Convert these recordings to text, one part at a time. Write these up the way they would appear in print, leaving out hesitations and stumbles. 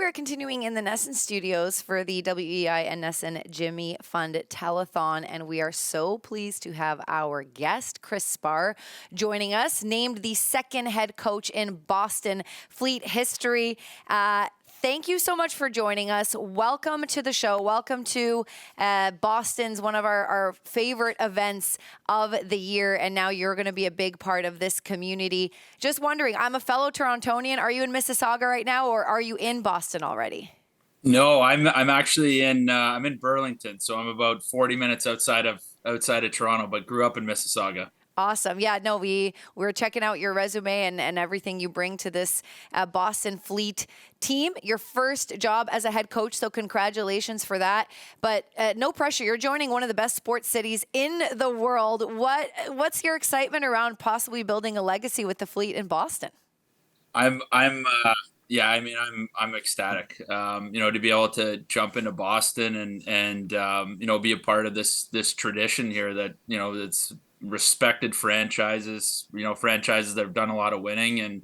We are continuing in the NESN studios for the WEEI and NESN Jimmy Fund Telethon, and we are so pleased to have our guest, Kris Sparre, joining us, named the second head coach in Boston Fleet history. Thank you so much for joining us. Welcome to the show. Welcome to Boston's, one of our favorite events of the year. And now you're going to be a big part of this community. Just wondering, I'm a fellow Torontonian. Are you in Mississauga right now, or are you in Boston already? No, I'm actually I'm in Burlington, so I'm about 40 minutes outside of Toronto, but grew up in Mississauga. Awesome. Yeah, no, we were checking out your resume and everything you bring to this Boston Fleet team. Your first job as a head coach, so congratulations for that. But no pressure. You're joining one of the best sports cities in the world. What's your excitement around possibly building a legacy with the Fleet in Boston? I'm ecstatic. To be able to jump into Boston and be a part of this tradition here that that's respected franchises, franchises that have done a lot of winning. And,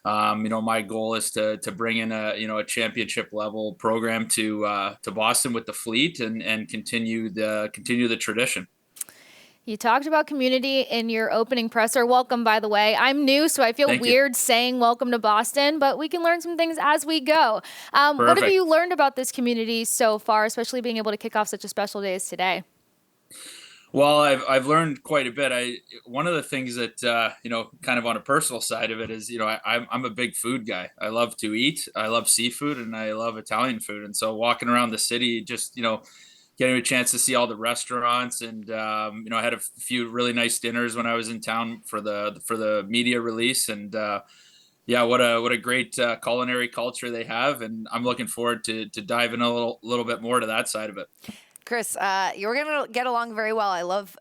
my goal is to bring in a championship level program to Boston with the Fleet and continue the tradition. You talked about community in your opening presser. Welcome, by the way. I'm new, so I feel weird saying welcome to Boston, but we can learn some things as we go. What have you learned about this community so far, especially being able to kick off such a special day as today? Well, I've learned quite a bit. One of the things that kind of on a personal side of it is, I'm a big food guy. I love to eat. I love seafood and I love Italian food. And so walking around the city, just getting a chance to see all the restaurants, and I had a few really nice dinners when I was in town for the media release, and what a great culinary culture they have, and I'm looking forward to diving a little bit more to that side of it. Kris, you're going to get along very well.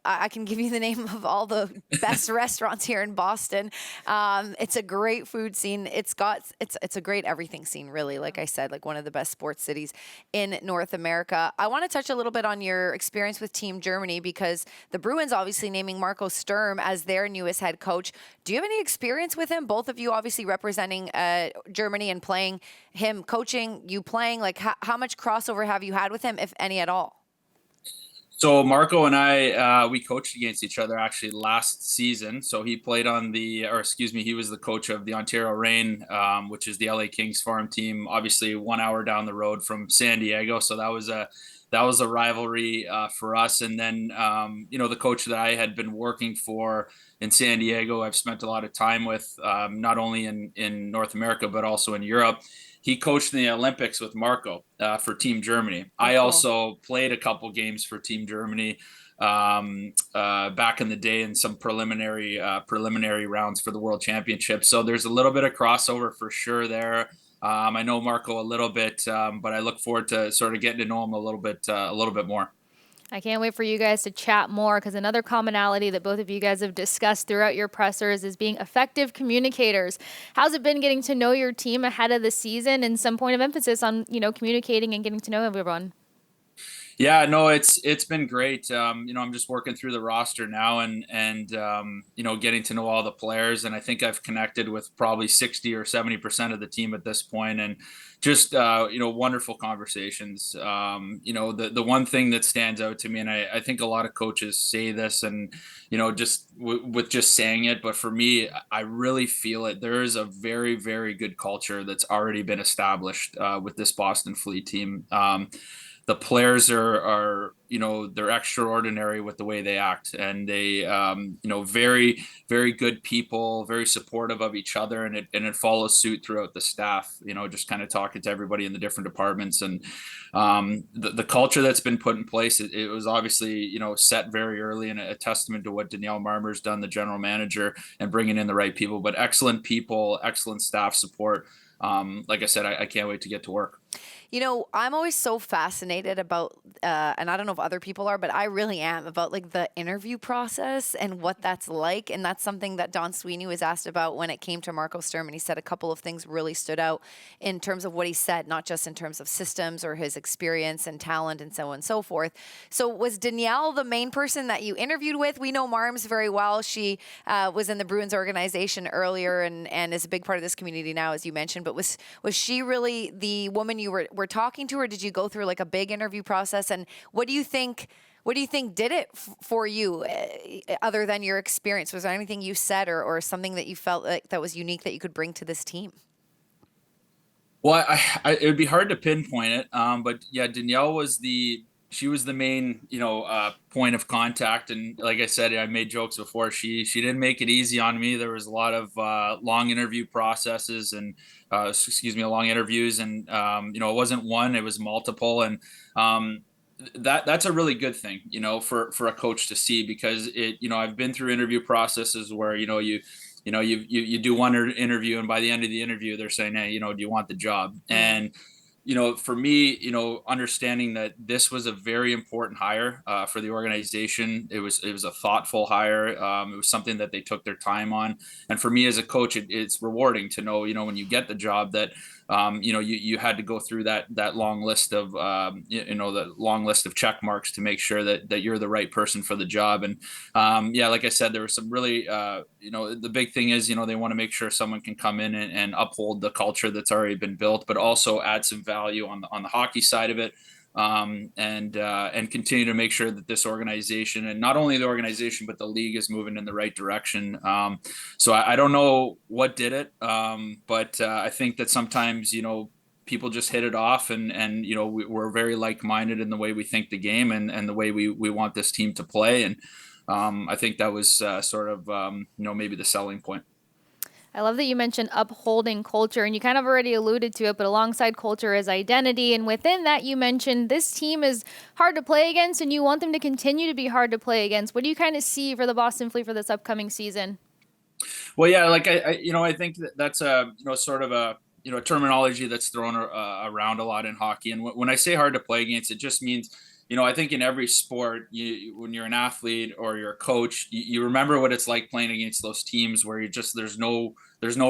I can give you the name of all the best restaurants here in Boston. It's a great food scene. It's a great everything scene, really. Like I said, like one of the best sports cities in North America. I want to touch a little bit on your experience with Team Germany, because the Bruins obviously naming Marco Sturm as their newest head coach. Do you have any experience with him? Both of you obviously representing Germany and playing him, coaching, you playing. Like how much crossover have you had with him, if any at all? So Marco and I, we coached against each other actually last season. So he played he was the coach of the Ontario Reign, which is the LA Kings farm team, obviously 1 hour down the road from San Diego. So that was a rivalry for us. And then, the coach that I had been working for in San Diego, I've spent a lot of time with, not only in North America, but also in Europe. He coached in the Olympics with Marco for Team Germany. I also played a couple games for Team Germany back in the day in some preliminary rounds for the World Championship. So there's a little bit of crossover for sure there. I know Marco a little bit, but I look forward to sort of getting to know him a little bit more. I can't wait for you guys to chat more, because another commonality that both of you guys have discussed throughout your pressers is being effective communicators. How's it been getting to know your team ahead of the season, and some point of emphasis on, communicating and getting to know everyone? Yeah, no, it's been great. I'm just working through the roster now and getting to know all the players. And I think I've connected with probably 60 or 70% of the team at this point, and just, wonderful conversations. The one thing that stands out to me, and I think a lot of coaches say this and, just with just saying it, but for me, I really feel it. There is a very, very good culture that's already been established with this Boston Fleet team. The players are they're extraordinary with the way they act, and they, very, very good people, very supportive of each other, and it follows suit throughout the staff, just kind of talking to everybody in the different departments. And the culture that's been put in place, it was obviously, set very early, and a testament to what Danielle Marmer's done, the general manager, and bringing in the right people, but excellent people, excellent staff support. Like I said, I can't wait to get to work. You know, I'm always so fascinated about, and I don't know if other people are, but I really am, about like the interview process and what that's like. And that's something that Don Sweeney was asked about when it came to Marco Sturm. And he said a couple of things really stood out in terms of what he said, not just in terms of systems or his experience and talent and so on and so forth. So was Danielle the main person that you interviewed with? We know Marms very well. She was in the Bruins organization earlier and is a big part of this community now, as you mentioned. But was she really the woman you were talking to, or did you go through like a big interview process? And what do you think did it for you, other than your experience? Was there anything you said or something that you felt like that was unique that you could bring to this team? Well, it would be hard to pinpoint it, but yeah, Danielle was the main, point of contact. And like I said, I made jokes before. She didn't make it easy on me. There was a lot of long interview processes and long interviews, and it wasn't one, it was multiple, and that's a really good thing, for a coach to see, because I've been through interview processes where you do one interview, and by the end of the interview they're saying, hey, do you want the job? And for me, understanding that this was a very important hire for the organization. It was a thoughtful hire. It was something that they took their time on. And for me as a coach, it's rewarding to know, when you get the job that, you had to go through that long list of, the long list of check marks to make sure that you're the right person for the job. And like I said, there was some really, the big thing is, they want to make sure someone can come in and uphold the culture that's already been built, but also add some value on the hockey side of it. And continue to make sure that this organization, and not only the organization, but the league, is moving in the right direction. So I don't know what did it, but I think that sometimes, people just hit it off, and we're very like-minded in the way we think the game and the way we want this team to play. And I think that was sort of, maybe the selling point. I love that you mentioned upholding culture, and you kind of already alluded to it, but alongside culture is identity. And within that, you mentioned this team is hard to play against, and you want them to continue to be hard to play against. What do you kind of see for the Boston Fleet for this upcoming season? Well, yeah, like I think that's a sort of a terminology that's thrown around a lot in hockey. And when I say hard to play against, it just means, I think in every sport, when you're an athlete or you're a coach, you remember what it's like playing against those teams where there's no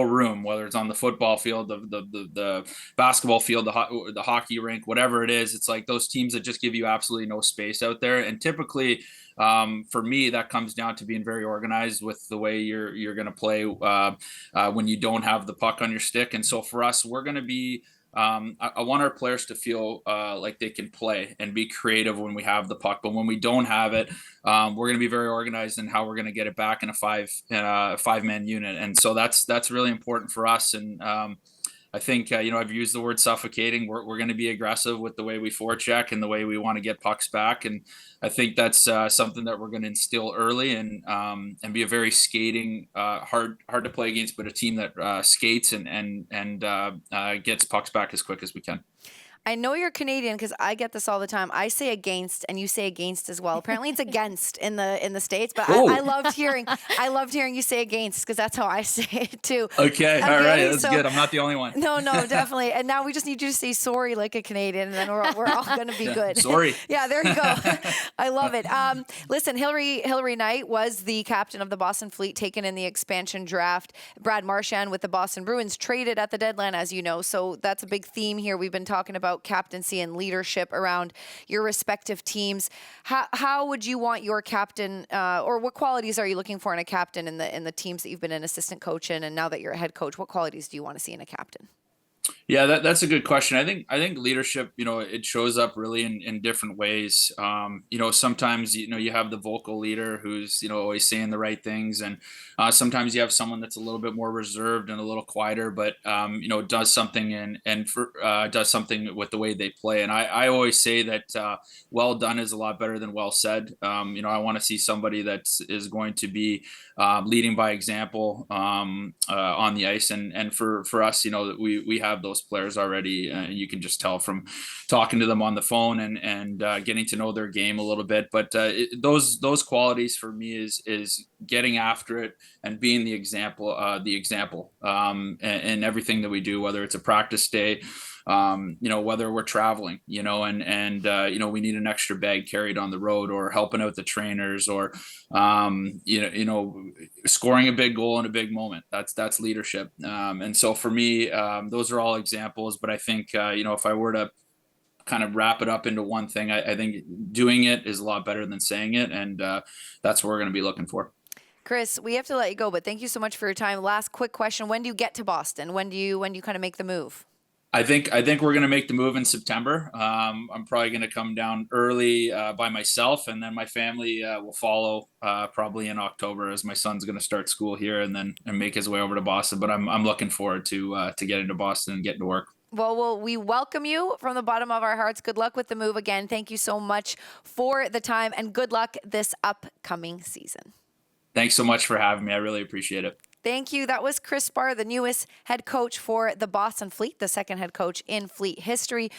room, whether it's on the football field, the basketball field, the hockey rink, whatever it is. It's like those teams that just give you absolutely no space out there. And typically, for me, that comes down to being very organized with the way you're going to play when you don't have the puck on your stick. And so for us, we're going to be, I want our players to feel like they can play and be creative when we have the puck, but when we don't have it, we're going to be very organized in how we're going to get it back in a five-man unit. And so that's really important for us. And I think, I've used the word suffocating. We're going to be aggressive with the way we forecheck and the way we want to get pucks back. And I think that's something that we're going to instill early, and be a very skating, hard to play against, but a team that skates and gets pucks back as quick as we can. I know you're Canadian because I get this all the time. I say against, and you say against as well. Apparently, it's against in the States, but I loved hearing you say against, because that's how I say it too. Okay, all right, that's good. I'm not the only one. No, definitely. And now we just need you to say sorry like a Canadian, and then we're all going to be good. Sorry. Yeah, there you go. I love it. Listen, Hillary Knight was the captain of the Boston Fleet, taken in the expansion draft. Brad Marchand with the Boston Bruins traded at the deadline, as you know. So that's a big theme here. We've been talking about captaincy and leadership around your respective teams. How would you want your captain, or what qualities are you looking for in a captain in the teams that you've been an assistant coach in, and now that you're a head coach, what qualities do you want to see in a captain? Yeah, that's a good question. I think leadership, it shows up really in different ways. Sometimes, you have the vocal leader who's, always saying the right things. And sometimes you have someone that's a little bit more reserved and a little quieter, but, does something does something with the way they play. And I always say that well done is a lot better than well said. I want to see somebody that is going to be leading by example on the ice. And for us, that we have those players already. You can just tell from talking to them on the phone and getting to know their game a little bit. But those qualities for me is getting after it and being the example, and everything that we do, whether it's a practice day, whether we're traveling, and we need an extra bag carried on the road, or helping out the trainers, or, scoring a big goal in a big moment. That's leadership. And so for me, those are all examples, but I think, if I were to kind of wrap it up into one thing, I think doing it is a lot better than saying it. And that's what we're going to be looking for. Kris, we have to let you go, but thank you so much for your time. Last quick question. When do you get to Boston? When do you kind of make the move? I think we're going to make the move in September. I'm probably going to come down early by myself, and then my family will follow probably in October, as my son's going to start school here and make his way over to Boston. But I'm looking forward to getting to Boston and getting to work. Well, we welcome you from the bottom of our hearts. Good luck with the move again. Thank you so much for the time, and good luck this upcoming season. Thanks so much for having me. I really appreciate it. Thank you. That was Kris Sparre, the newest head coach for the Boston Fleet, the second head coach in Fleet history.